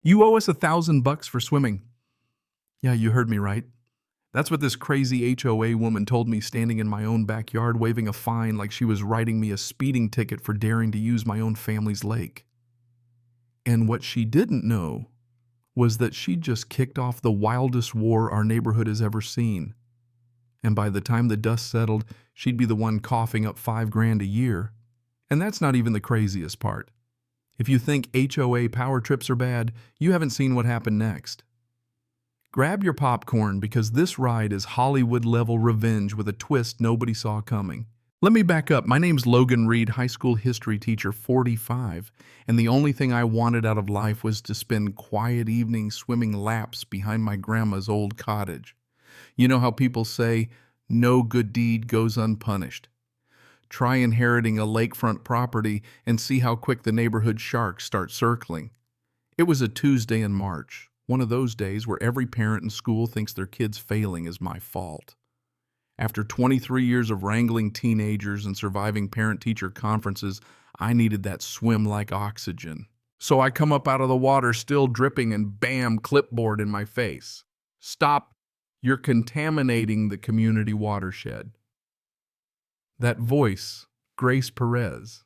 You owe us $1,000 for swimming. Yeah, you heard me right. That's what this crazy HOA woman told me standing in my own backyard waving a fine like she was writing me a speeding ticket for daring to use my own family's lake. And what she didn't know was that she just kicked off the wildest war our neighborhood has ever seen. And by the time the dust settled, she'd be the one coughing up $5,000 a year. And that's not even the craziest part. If you think HOA power trips are bad, you haven't seen what happened next. Grab your popcorn because this ride is Hollywood-level revenge with a twist nobody saw coming. Let me back up. My name's Logan Reed, high school history teacher, 45, and the only thing I wanted out of life was to spend quiet evenings swimming laps behind my grandma's old cottage. You know how people say, no good deed goes unpunished. Try inheriting a lakefront property and see how quick the neighborhood sharks start circling. It was a Tuesday in March, one of those days where every parent in school thinks their kid's failing is my fault. After 23 years of wrangling teenagers and surviving parent-teacher conferences, I needed that swim like oxygen. So I come up out of the water still dripping and bam, clipboard in my face. Stop, you're contaminating the community watershed. That voice, Grace Perez.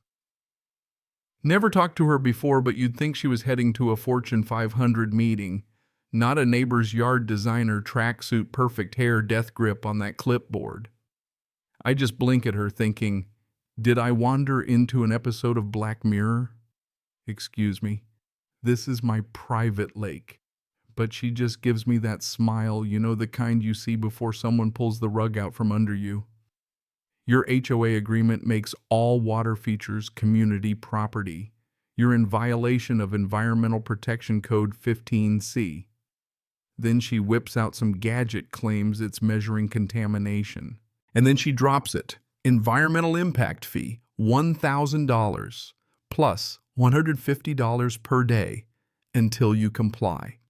Never talked to her before, but you'd think she was heading to a Fortune 500 meeting, not a neighbor's yard designer tracksuit perfect hair death grip on that clipboard. I just blink at her thinking, did I wander into an episode of Black Mirror? Excuse me, this is my private lake. But she just gives me that smile, you know, the kind you see before someone pulls the rug out from under you. Your HOA agreement makes all water features community property. You're in violation of Environmental Protection Code 15C. Then she whips out some gadget claims it's measuring contamination. And then she drops it. Environmental impact fee, $1,000 plus $150 per day until you comply.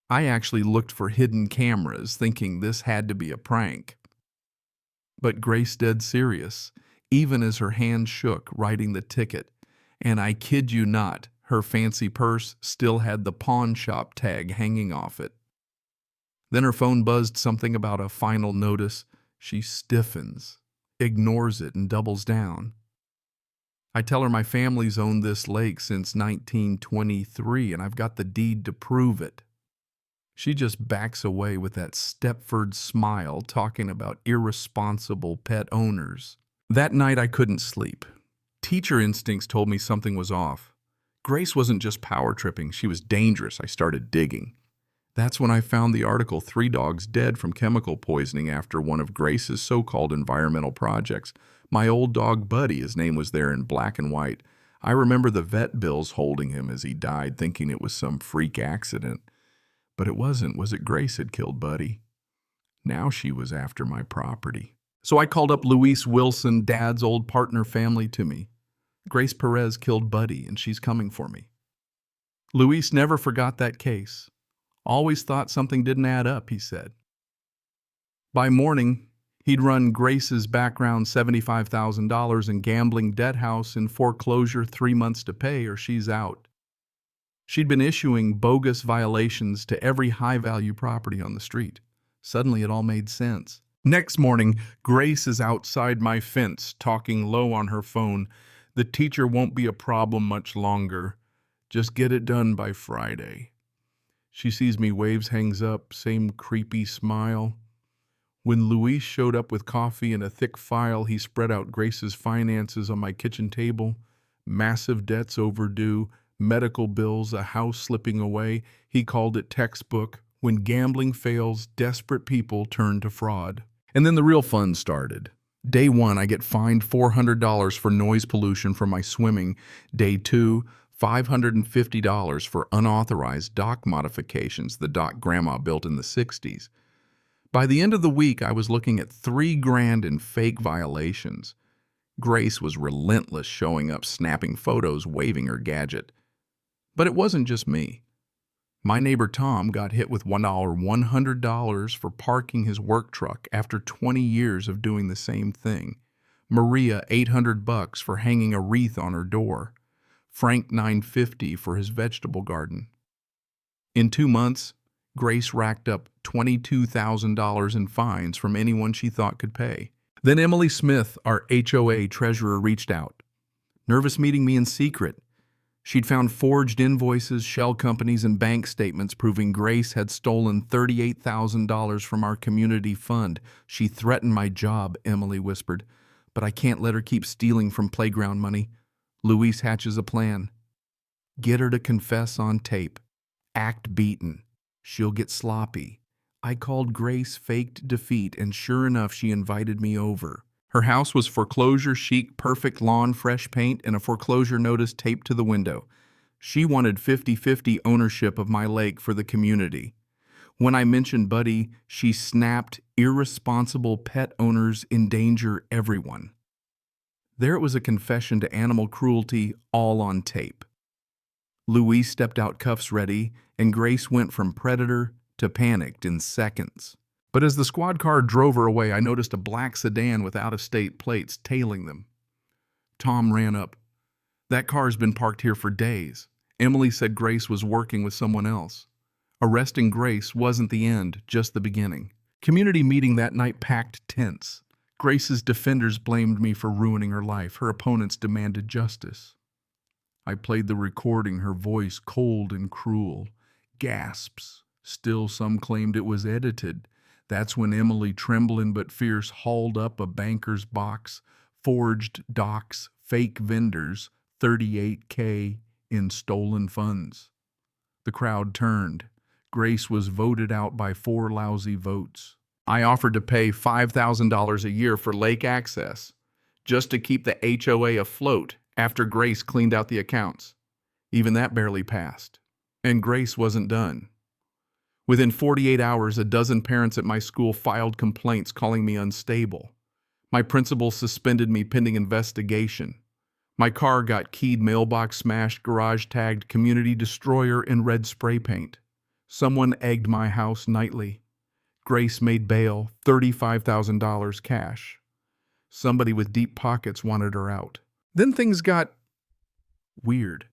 I actually looked for hidden cameras thinking this had to be a prank. But Grace dead serious, even as her hand shook writing the ticket. And I kid you not, her fancy purse still had the pawn shop tag hanging off it. Then her phone buzzed something about a final notice. She stiffens, ignores it, and doubles down. I tell her my family's owned this lake since 1923, and I've got the deed to prove it. She just backs away with that Stepford smile, talking about irresponsible pet owners. That night I couldn't sleep. Teacher instincts told me something was off. Grace wasn't just power tripping, she was dangerous. I started digging. That's when I found the article 3 dogs dead from chemical poisoning after one of Grace's so-called environmental projects. My old dog Buddy, his name was there in black and white. I remember the vet bills holding him as he died, thinking it was some freak accident. But it wasn't. Was it Grace had killed Buddy? Now she was after my property. So I called up Luis Wilson, Dad's old partner family, to me. Grace Perez killed Buddy, and she's coming for me. Luis never forgot that case. Always thought something didn't add up, he said. By morning, he'd run Grace's background $75,000 in gambling debt house in foreclosure, 3 months to pay, or she's out. She'd been issuing bogus violations to every high-value property on the street. Suddenly, it all made sense. Next morning, Grace is outside my fence, talking low on her phone. The teacher won't be a problem much longer. Just get it done by Friday. She sees me, waves, hangs up, same creepy smile. When Luis showed up with coffee and a thick file, he spread out Grace's finances on my kitchen table. Massive debts overdue, medical bills, a house slipping away. He called it textbook. When gambling fails, desperate people turn to fraud. And then the real fun started. Day 1, I get fined $400 for noise pollution from my swimming. Day 2, $550 for unauthorized dock modifications, the dock Grandma built in the 60s. By the end of the week, I was looking at $3,000 in fake violations. Grace was relentless, showing up, snapping photos, waving her gadget. But it wasn't just me. My neighbor Tom got hit with $100 for parking his work truck after 20 years of doing the same thing. Maria $800 for hanging a wreath on her door. Frank $950 for his vegetable garden. In 2 months, Grace racked up $22,000 in fines from anyone she thought could pay. Then Emily Smith, our HOA treasurer, reached out, nervous meeting me in secret. She'd found forged invoices, shell companies, and bank statements proving Grace had stolen $38,000 from our community fund. She threatened my job, Emily whispered, but I can't let her keep stealing from playground money. Luis hatches a plan. Get her to confess on tape. Act beaten. She'll get sloppy. I called Grace faked defeat, and sure enough, she invited me over. Her house was foreclosure chic, perfect lawn, fresh paint, and a foreclosure notice taped to the window. She wanted 50-50 ownership of my lake for the community. When I mentioned Buddy, she snapped, irresponsible pet owners endanger everyone. There it was, a confession to animal cruelty, all on tape. Luis stepped out, cuffs ready, and Grace went from predator to panicked in seconds. But as the squad car drove her away, I noticed a black sedan with out-of-state plates tailing them. Tom ran up. That car's been parked here for days. Emily said Grace was working with someone else. Arresting Grace wasn't the end, just the beginning. Community meeting that night packed tense. Grace's defenders blamed me for ruining her life. Her opponents demanded justice. I played the recording, her voice cold and cruel. Gasps. Still, some claimed it was edited. That's when Emily, trembling but fierce, hauled up a banker's box, forged docs, fake vendors, $38K in stolen funds. The crowd turned. Grace was voted out by 4 lousy votes. I offered to pay $5,000 a year for lake access, just to keep the HOA afloat after Grace cleaned out the accounts. Even that barely passed. And Grace wasn't done. Within 48 hours, a dozen parents at my school filed complaints calling me unstable. My principal suspended me pending investigation. My car got keyed, mailbox smashed, garage tagged, community destroyer in red spray paint. Someone egged my house nightly. Grace made bail, $35,000 cash. Somebody with deep pockets wanted her out. Then things got weird.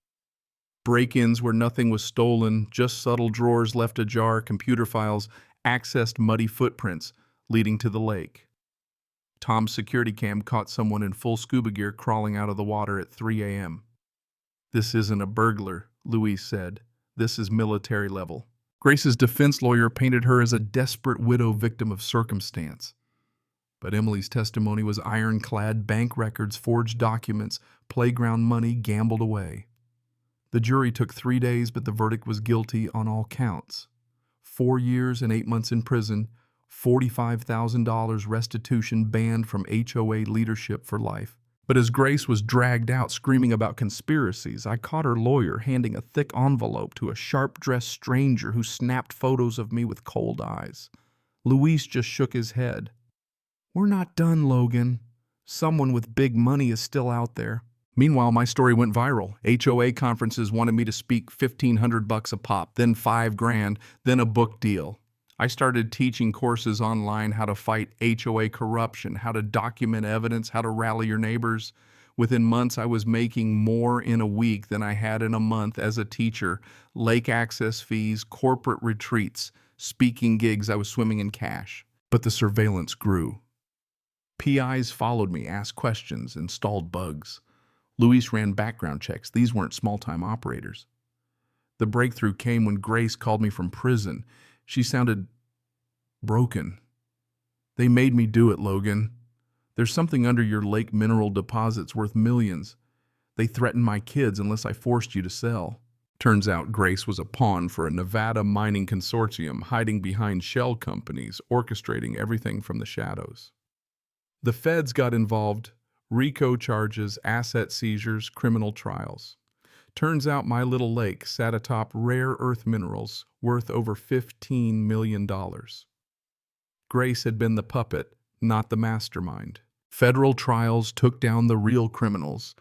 Break-ins where nothing was stolen, just subtle drawers left ajar, computer files, accessed muddy footprints leading to the lake. Tom's security cam caught someone in full scuba gear crawling out of the water at 3 a.m. This isn't a burglar, Luis said. This is military level. Grace's defense lawyer painted her as a desperate widow victim of circumstance. But Emily's testimony was ironclad: bank records, forged documents, playground money gambled away. The jury took 3 days, but the verdict was guilty on all counts. 4 years and 8 months in prison, $45,000 restitution, banned from HOA leadership for life. But as Grace was dragged out screaming about conspiracies, I caught her lawyer handing a thick envelope to a sharp-dressed stranger who snapped photos of me with cold eyes. Luis just shook his head. "We're not done, Logan. Someone with big money is still out there." Meanwhile, my story went viral. HOA conferences wanted me to speak, $1,500 a pop, then $5,000, then a book deal. I started teaching courses online, how to fight HOA corruption, how to document evidence, how to rally your neighbors. Within months, I was making more in a week than I had in a month as a teacher. Lake access fees, corporate retreats, speaking gigs, I was swimming in cash. But the surveillance grew. PIs followed me, asked questions, installed bugs. Luis ran background checks. These weren't small-time operators. The breakthrough came when Grace called me from prison. She sounded broken. "They made me do it, Logan. There's something under your lake mineral deposits worth millions. They threatened my kids unless I forced you to sell." Turns out Grace was a pawn for a Nevada mining consortium, hiding behind shell companies, orchestrating everything from the shadows. The feds got involved. RICO charges, asset seizures, criminal trials. Turns out my little lake sat atop rare earth minerals worth over $15 million. Grace had been the puppet, not the mastermind. Federal trials took down the real criminals.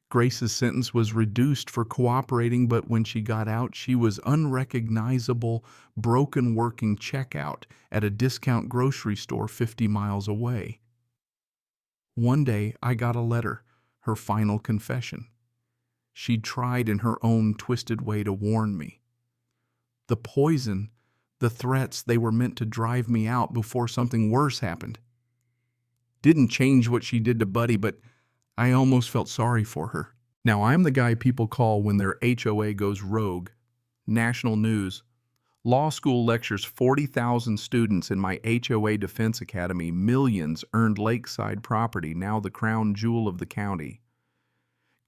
Grace's sentence was reduced for cooperating, but when she got out, she was unrecognizable, broken working checkout at a discount grocery store 50 miles away. One day, I got a letter, her final confession. She'd tried in her own twisted way to warn me. The poison, the threats, they were meant to drive me out before something worse happened. Didn't change what she did to Buddy, but I almost felt sorry for her. Now, I'm the guy people call when their HOA goes rogue. National news. Law school lectures 40,000 students in my HOA Defense Academy. Millions earned lakeside property, now the crown jewel of the county.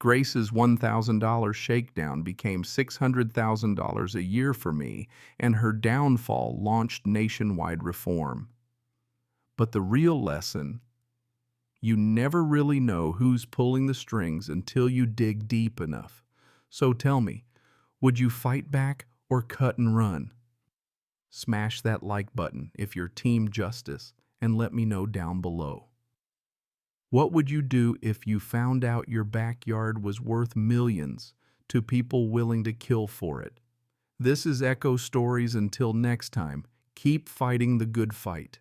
Grace's $1,000 shakedown became $600,000 a year for me, and her downfall launched nationwide reform. But the real lesson: you never really know who's pulling the strings until you dig deep enough. So tell me, would you fight back or cut and run? Smash that like button if you're Team Justice, and let me know down below. What would you do if you found out your backyard was worth millions to people willing to kill for it? This is Echo Stories. Until next time, keep fighting the good fight.